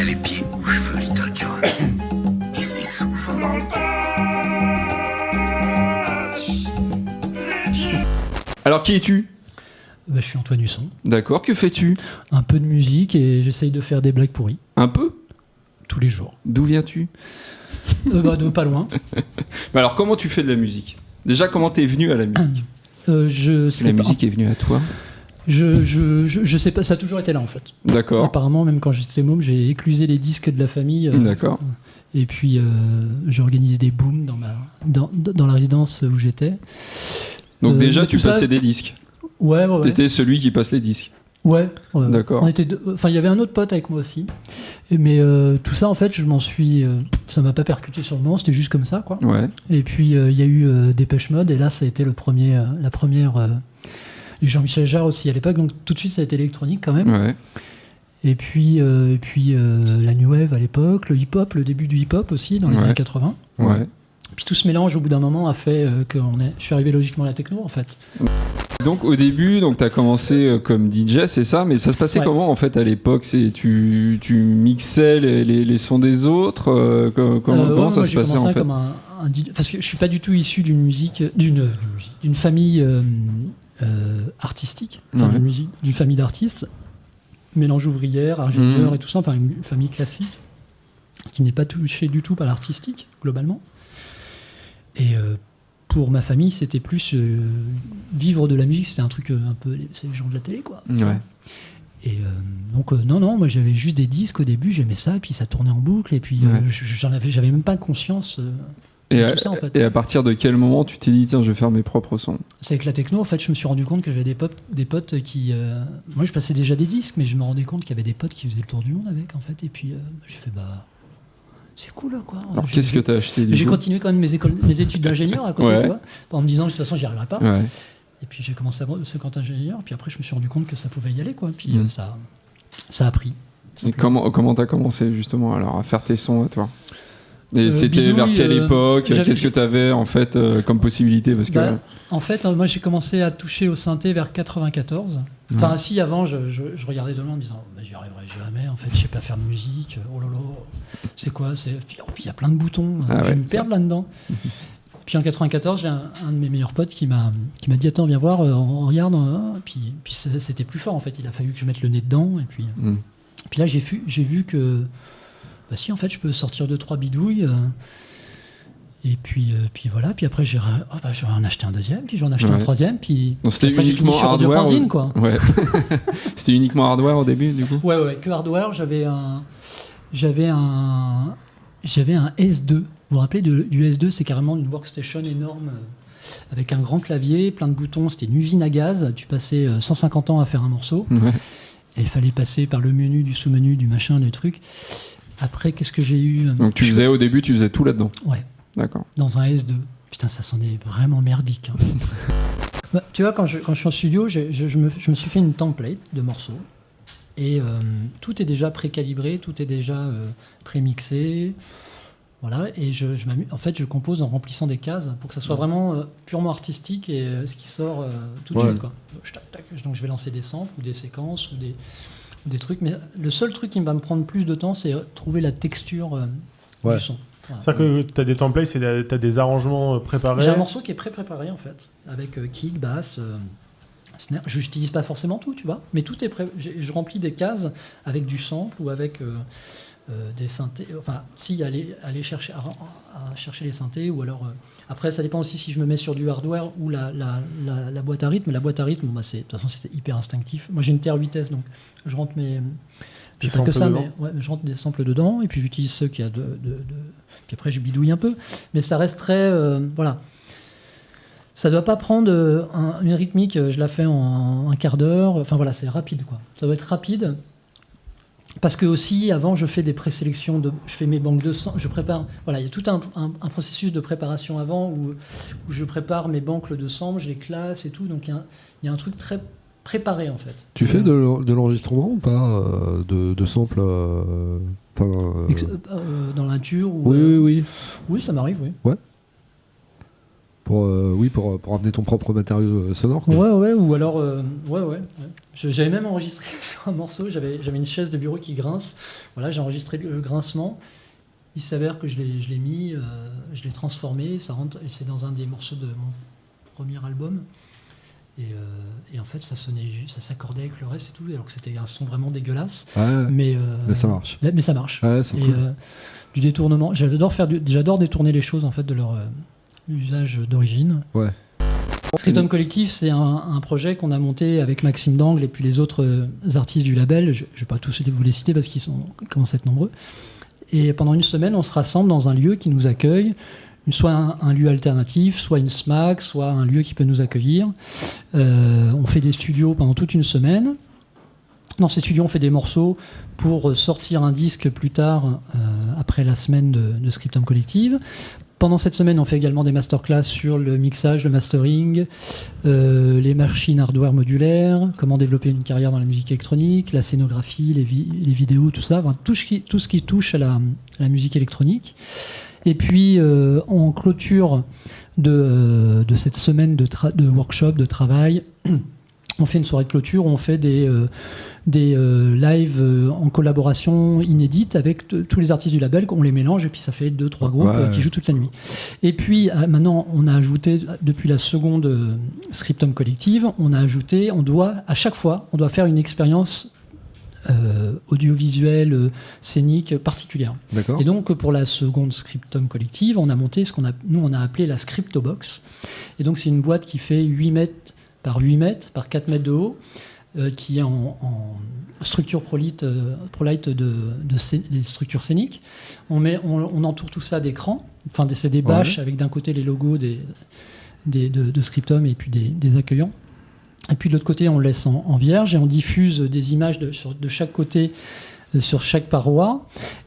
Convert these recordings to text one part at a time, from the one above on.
mets les pieds où je veux, Little John. Et c'est souvent dans le Alors, qui es-tu ? Je suis Antoine Husson. D'accord, que fais-tu ? Un peu de musique et j'essaye de faire des blagues pourries. Un peu ? Tous les jours. D'où viens-tu ? De pas loin. Mais alors, comment tu fais de la musique ? Déjà, comment t'es venu à la musique ? Je Si sais la pas. musique est venue à toi ? Je sais pas, ça a toujours été là en fait. D'accord. Apparemment, même quand j'étais môme, j'ai éclusé les disques de la famille. D'accord. Et puis, j'ai organisé des booms dans la résidence où j'étais. Donc déjà, mais tu tout ça- passais des disques. Ouais. T'étais celui qui passe les disques. Ouais. D'accord. On était enfin, il y avait un autre pote avec moi aussi. Mais tout ça, en fait, je m'en suis. Ça m'a pas percuté sur le moment, c'était juste comme ça, quoi. Ouais. Et puis, il y a eu Dépêche Mode, et là, ça a été la première. Et Jean-Michel Jarre aussi à l'époque, donc tout de suite, ça a été électronique quand même. Ouais. Et puis la New Wave à l'époque, le hip-hop, le début du hip-hop aussi dans les Ouais. années 80. Ouais. Puis tout ce mélange, au bout d'un moment, a fait que je suis arrivé logiquement à la techno, en fait. Donc au début, donc t'as commencé comme DJ, c'est ça, mais ça se passait Ouais. comment en fait à l'époque ? Tu mixais les sons des autres comment ça moi, se j'ai passait commencé en fait ? comme un DJ, parce que je suis pas du tout issu d'une famille artistique, enfin, Ouais. d'une famille d'artistes, mélange ouvrière, ingénieur et tout ça, enfin une famille classique qui n'est pas touchée du tout par l'artistique globalement. Et pour ma famille, c'était plus vivre de la musique, c'était un truc un peu, c'est les gens de la télé, quoi. Ouais. Et donc non, moi j'avais juste des disques au début, j'aimais ça, et puis ça tournait en boucle, et puis Ouais. j'avais même pas conscience Et de à, tout ça en fait. et à partir de quel moment tu t'es dit tiens, je vais faire mes propres sons ? C'est avec la techno, en fait, je me suis rendu compte que j'avais des potes qui... moi, je passais déjà des disques, mais je me rendais compte qu'il y avait des potes qui faisaient le tour du monde avec, en fait. Et puis, j'ai fait, c'est cool, quoi. Alors qu'est-ce que t'as acheté du J'ai coup ? continué quand même mes études d'ingénieur à côté, Ouais. tu vois, en me disant, de toute façon, j'y arriverai pas. Ouais. Et puis, j'ai commencé à bosser quand ingénieur, puis après, je me suis rendu compte que ça pouvait y aller, quoi. Puis, Mm. ça a pris. Et comment t'as commencé justement alors à faire tes sons à toi ? Et c'était bidouille, vers quelle époque ? j'avais- Qu'est-ce que t'avais en fait comme possibilité ? Parce que En fait, moi, j'ai commencé à toucher au synthé vers 94. Enfin, si, avant, je regardais de loin en me disant, j'y arriverai jamais, en fait, je sais pas faire de musique, oh là là, c'est quoi ? Puis il y a plein de boutons, Ah je vais ouais, me perdre là-dedans. Puis en 94, j'ai un de mes meilleurs potes qui m'a dit, attends, viens voir, on regarde, puis c'était plus fort, en fait, il a fallu que je mette le nez dedans, et puis là, j'ai vu que, si, en fait, je peux sortir 2-3 bidouilles, et puis voilà, puis après, j'en ai acheté un deuxième, puis j'en ai acheté un Ouais. troisième, puis donc c'était après, j'ai fini uniquement sur Radio hardware. Fanzine, quoi. Ouais. C'était uniquement hardware au début du coup ? Ouais, que hardware, j'avais un S2. Vous vous rappelez du S2, c'est carrément une workstation énorme avec un grand clavier, plein de boutons, c'était une usine à gaz, tu passais 150 ans à faire un morceau, Ouais. et il fallait passer par le menu, du sous-menu, du machin, des trucs. Après, qu'est-ce que j'ai eu ? Donc au début tu faisais tout là-dedans. Ouais, D'accord. dans un S2. Putain, ça sonnait vraiment merdique. Hein. Tu vois, quand je suis en studio, je me suis fait une template de morceaux. Et tout est déjà précalibré, tout est déjà prémixé. Voilà, et en fait, je compose en remplissant des cases pour que ça soit vraiment purement artistique et ce qui sort tout de Ouais. suite, quoi. Donc je vais lancer des samples ou des séquences ou des trucs. Mais le seul truc qui va me prendre plus de temps, c'est trouver la texture Ouais. du son. Voilà. C'est-à-dire que tu as des templates, tu as des arrangements préparés. J'ai un morceau qui est préparé en fait, avec kick, basse, snare. Je n'utilise pas forcément tout, tu vois, mais tout est prêt. Je remplis des cases avec du sample ou avec des synthés. Enfin, si aller chercher à chercher les synthés, ou alors après ça dépend aussi si je me mets sur du hardware ou la boîte à rythme. La boîte à rythme, de toute façon c'était hyper instinctif. Moi j'ai une TR-8S, donc je rentre mes Des j'ai pas que samples ça, dedans. mais ouais, je rentre des samples dedans et puis j'utilise ceux qu'il y a puis après je bidouille un peu, mais ça reste très voilà. Ça doit pas prendre une rythmique, je la fais en un quart d'heure. Enfin voilà, c'est rapide quoi. Ça doit être rapide. Parce que aussi, avant, je fais des présélections, je fais mes banques de sang, je prépare. Voilà, il y a tout un processus de préparation avant où je prépare mes banques de samples, je les classe et tout. Donc il y a un truc très préparé en fait. Tu fais de l'enregistrement ou pas de samples Dans la nature ou, Oui. Oui, ça m'arrive, oui. Pour amener ton propre matériau sonore. Quoi. Ouais, ou alors, ouais. J'avais même enregistré sur un morceau, j'avais une chaise de bureau qui grince. Voilà, j'ai enregistré le grincement. Il s'avère que je l'ai mis, je l'ai transformé, ça rentre, et c'est dans un des morceaux de mon premier album. Et en fait, ça s'accordait avec le reste et tout, alors que c'était un son vraiment dégueulasse. Ouais, Mais ça marche. Mais ça marche. Ouais, c'est Et cool. du détournement, j'adore détourner les choses en fait de leur usage d'origine. Ouais. Scriptum Collective, c'est un projet qu'on a monté avec Maxime Dangle et puis les autres artistes du label. Je ne vais pas tous vous les citer parce qu'ils commencent à être nombreux. Et pendant une semaine, on se rassemble dans un lieu qui nous accueille, soit un lieu alternatif, soit une SMAC, soit un lieu qui peut nous accueillir. On fait des studios pendant toute une semaine. Dans ces studios, on fait des morceaux pour sortir un disque plus tard, après la semaine de Scriptum Collective. Pendant cette semaine, on fait également des masterclass sur le mixage, le mastering, les machines hardware modulaires, comment développer une carrière dans la musique électronique, la scénographie, les vidéos, tout ça, enfin, tout ce qui touche à la musique électronique. Et puis, en clôture de cette semaine de workshop, de travail, on fait une soirée de clôture où on fait des lives en collaboration inédite avec tous les artistes du label, on les mélange et puis ça fait 2-3 groupes qui jouent toute la nuit. Et puis maintenant on a ajouté, depuis la seconde Scriptum Collective, à chaque fois on doit faire une expérience audiovisuelle, scénique particulière. D'accord. Et donc pour la seconde Scriptum Collective, on a monté ce qu'on a appelé la Scriptobox. Et donc c'est une boîte qui fait 8 mètres par 8 mètres, par 4 mètres de haut, qui est en structure ProLight des structures scéniques. On entoure tout ça d'écrans, enfin c'est des bâches avec d'un côté les logos de Scriptum et puis des accueillants. Et puis de l'autre côté, on le laisse en vierge et on diffuse des images de chaque côté sur chaque paroi.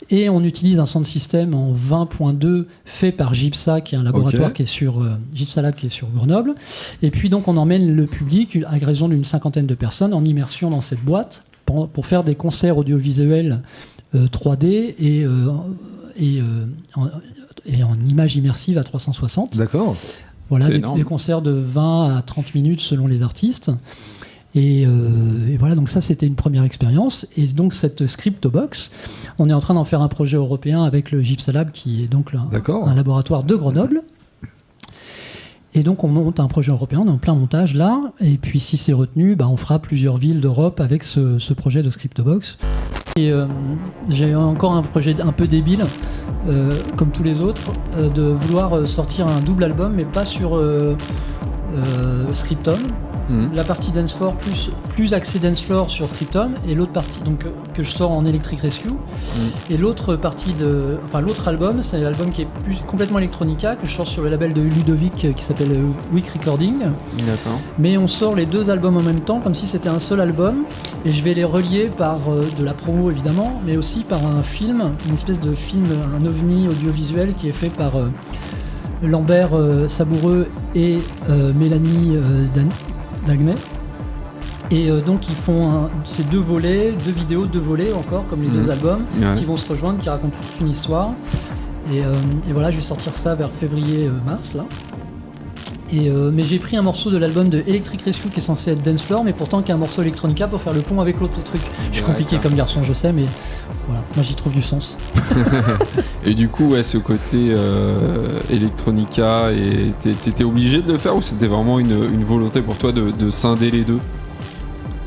Et on utilise un sound system en 20.2 fait par GIPSA, qui est un laboratoire qui est sur GIPSA Lab, qui est sur Grenoble. Et puis donc on emmène le public, à raison d'une 50aine de personnes, en immersion dans cette boîte pour faire des concerts audiovisuels 3D et en images immersives à 360. D'accord. Voilà, énorme. des concerts de 20 à 30 minutes selon les artistes. Et voilà, donc ça c'était une première expérience. Et donc cette Scriptobox, on est en train d'en faire un projet européen avec le GIPSA Lab, qui est donc un laboratoire de Grenoble. Et donc on monte un projet européen, on est en plein montage là. Et puis si c'est retenu, on fera plusieurs villes d'Europe avec ce projet de Scriptobox. Et j'ai encore un projet un peu débile, comme tous les autres, de vouloir sortir un double album, mais pas sur Scriptum. La partie dance floor plus axée dance floor sur Scriptum, et l'autre partie donc que je sors en Electric Rescue. Et l'autre partie l'autre album, c'est l'album qui est complètement electronica, que je sors sur le label de Ludovic qui s'appelle Week Recording. D'accord. Mais on sort les deux albums en même temps, comme si c'était un seul album, et je vais les relier par de la promo évidemment, mais aussi par un film, une espèce de film, un ovni audiovisuel qui est fait par Lambert Saboureux et Mélanie Dagnay. Et donc ils font ces deux volets, deux vidéos, deux volets encore, comme les deux albums, qui vont se rejoindre, qui racontent toute une histoire. Et voilà, je vais sortir ça vers février-mars là. Mais j'ai pris un morceau de l'album de Electric Rescue qui est censé être dance floor, mais pourtant qui est un morceau electronica pour faire le pont avec l'autre truc. Je suis compliqué comme garçon, je sais, mais voilà, moi j'y trouve du sens. Et du coup, ce côté electronica, t'étais obligé de le faire, ou c'était vraiment une volonté pour toi de scinder les deux?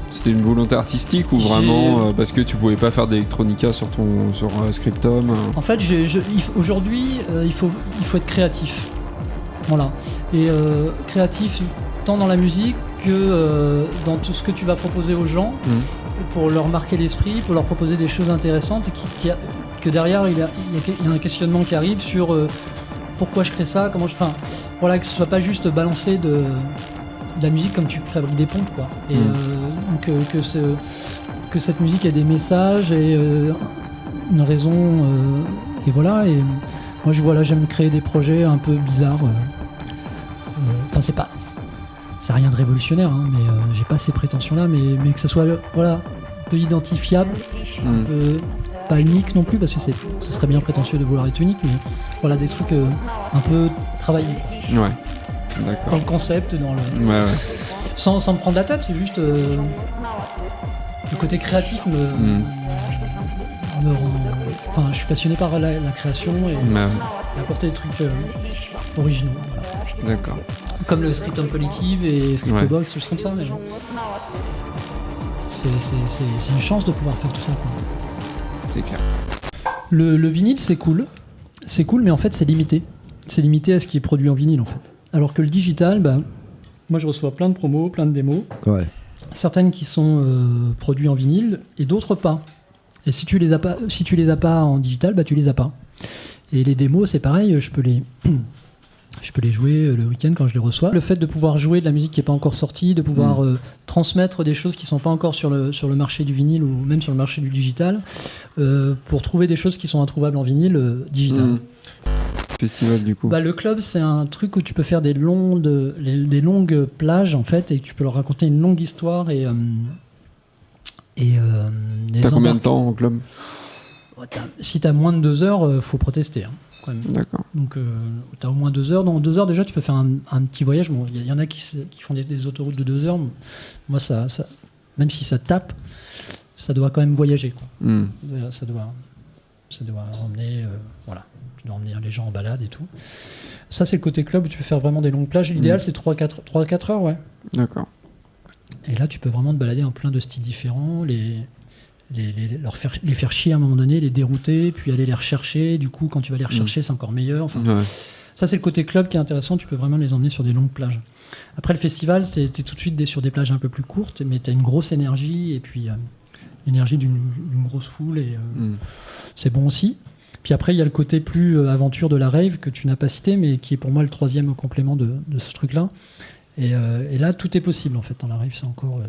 C'était une volonté artistique ou vraiment parce que tu pouvais pas faire d'électronica sur Scriptum? En fait, aujourd'hui, il faut être créatif. Voilà. Et créatif tant dans la musique que dans tout ce que tu vas proposer aux gens, pour leur marquer l'esprit, pour leur proposer des choses intéressantes, que derrière il y a un questionnement qui arrive sur pourquoi je crée ça, comment enfin voilà, que ce soit pas juste balancer de la musique comme tu fabriques des pompes, quoi. Et que cette musique ait des messages et une raison, et voilà. Et moi j'aime créer des projets un peu bizarres. Enfin c'est rien de révolutionnaire, hein, mais j'ai pas ces prétentions-là, mais que ça soit un peu identifiable, pas unique non plus, parce que ce serait bien prétentieux de vouloir être unique, mais voilà, des trucs un peu travaillés. Ouais, d'accord. Dans le concept, dans le... Ouais. sans me prendre la tête, c'est juste le côté créatif me rend. Enfin, je suis passionné par la création et apporter des trucs originaux. D'accord. Comme le Scriptum Collective et Scriptobox, des choses comme ça. Mais c'est une chance de pouvoir faire tout ça, quoi. C'est clair. Le vinyle, c'est cool. C'est cool, mais en fait, c'est limité. C'est limité à ce qui est produit en vinyle, en fait. Alors que le digital, moi, je reçois plein de promos, plein de démos. Ouais. Certaines qui sont produites en vinyle et d'autres pas. Et si tu les as pas en digital, tu les as pas. Et les démos, c'est pareil, je peux les jouer le week-end quand je les reçois. Le fait de pouvoir jouer de la musique qui n'est pas encore sortie, de pouvoir transmettre des choses qui ne sont pas encore sur le marché du vinyle ou même sur le marché du digital, pour trouver des choses qui sont introuvables en vinyle digital. Festival du coup. Le club, c'est un truc où tu peux faire des longues plages en fait, et tu peux leur raconter une longue histoire et T'as combien de temps au club? Si t'as moins de 2 heures, faut protester. Hein, quand même. D'accord. Donc t'as au moins 2 heures. Dans 2 heures déjà, tu peux faire un petit voyage. Bon, y en a qui font des autoroutes de 2 heures. Moi, ça, même si ça tape, ça doit quand même voyager, quoi. Ça doit emmener, tu dois emmener les gens en balade et tout. Ça, c'est le côté club où tu peux faire vraiment des longues plages. L'idéal, c'est 3-4 heures, ouais. D'accord. Et là, tu peux vraiment te balader en plein de styles différents, les faire chier à un moment donné, les dérouter, puis aller les rechercher. Du coup, quand tu vas les rechercher, c'est encore meilleur. Enfin, ça, c'est le côté club qui est intéressant. Tu peux vraiment les emmener sur des longues plages. Après, le festival, t'es tout de suite sur des plages un peu plus courtes, mais t'as une grosse énergie, et puis l'énergie d'une grosse foule, et c'est bon aussi. Puis après, il y a le côté plus aventure de la rave, que tu n'as pas cité, mais qui est pour moi le troisième complément de ce truc-là. Et là, tout est possible, en fait, dans la rave. C'est encore...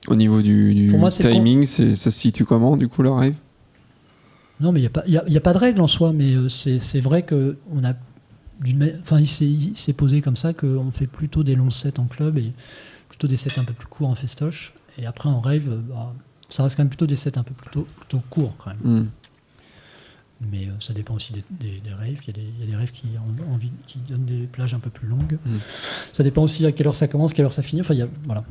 Au niveau du pour moi, timing, ça se situe comment, du coup, la rave? Non, mais il n'y a pas de règle en soi, mais c'est vrai que il s'est posé comme ça qu'on fait plutôt des longs sets en club et plutôt des sets un peu plus courts en festoche. Et après, en rave, ça reste quand même plutôt des sets un peu plutôt courts, quand même. Mais ça dépend aussi des raves. Il y a des raves qui donnent des plages un peu plus longues. Ça dépend aussi à quelle heure ça commence, quelle heure ça finit. Enfin, voilà.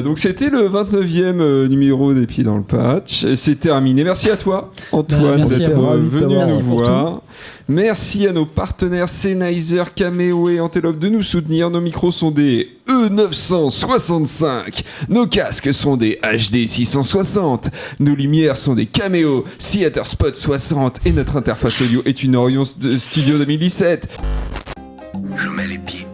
Donc c'était le 29e numéro des Pieds dans le Patch. C'est terminé. Merci à toi, Antoine, merci d'être venu Merci nous voir. Merci à nos partenaires Sennheiser, Cameo et Antelope de nous soutenir. Nos micros sont des E965. Nos casques sont des HD 660. Nos lumières sont des Cameo Theater Spot 60. Et notre interface audio est une Orion Studio 2017. Je mets les pieds